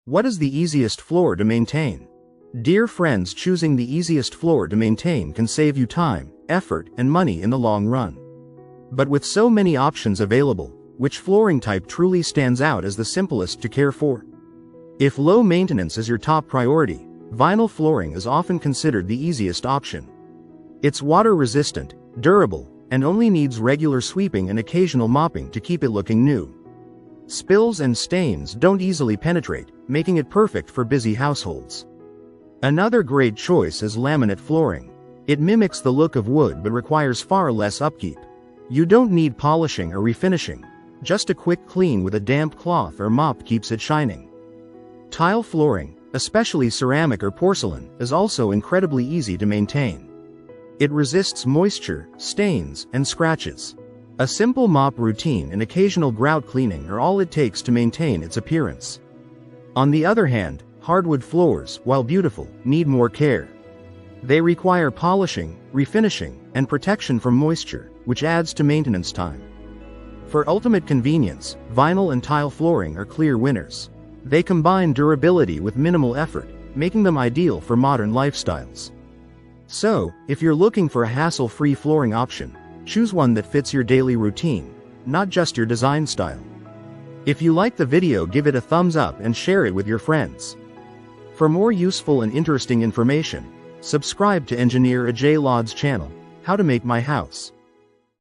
What is the easiest floor to maintain? Dear friends, choosing the easiest floor to maintain can save you time, effort, and money in the long run. But with so many options available, which flooring type truly stands out as the simplest to care for? If low maintenance is your top priority, vinyl flooring is often considered the easiest option. It's water-resistant, durable, and only needs regular sweeping and occasional mopping to keep it looking new. Spills and stains don't easily penetrate, making it perfect for busy households. Another great choice is laminate flooring. It mimics the look of wood but requires far less upkeep. You don't need polishing or refinishing. Just a quick clean with a damp cloth or mop keeps it shining. Tile flooring, especially ceramic or porcelain, is also incredibly easy to maintain. It resists moisture, stains, and scratches. A simple mop routine and occasional grout cleaning are all it takes to maintain its appearance. On the other hand, hardwood floors, while beautiful, need more care. They require polishing, refinishing, and protection from moisture, which adds to maintenance time. For ultimate convenience, vinyl and tile flooring are clear winners. They combine durability with minimal effort, making them ideal for modern lifestyles. So, if you're looking for a hassle-free flooring option, choose one that fits your daily routine, not just your design style. If you like the video, give it a thumbs up and share it with your friends. For more useful and interesting information, subscribe to Engineer Ajay Lod's channel, How to Make My House.